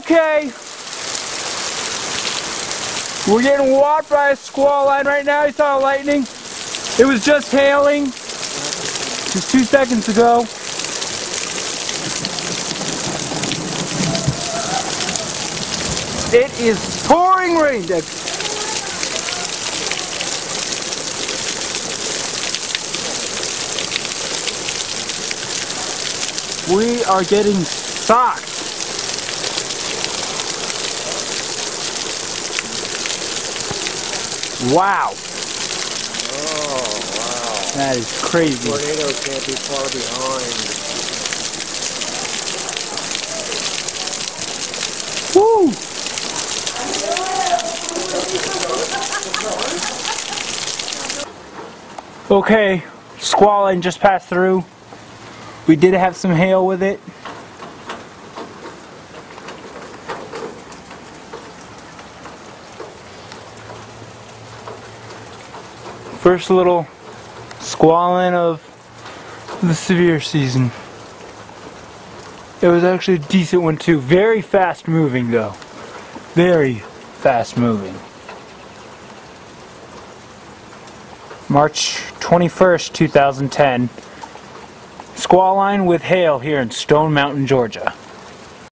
Okay. We're getting whopped by a squall line right now. You saw lightning. It was just hailing just 2 seconds ago. It is pouring rain. We are getting socked. Wow. Oh, wow. That is crazy. Tornado can't be far behind. Woo! Okay, squall line just passed through. We did have some hail with it. First little squalling of the severe season. It was actually a decent one too. Very fast moving though. Very fast moving. March 21st, 2010. Squall line with hail here in Stone Mountain, Georgia.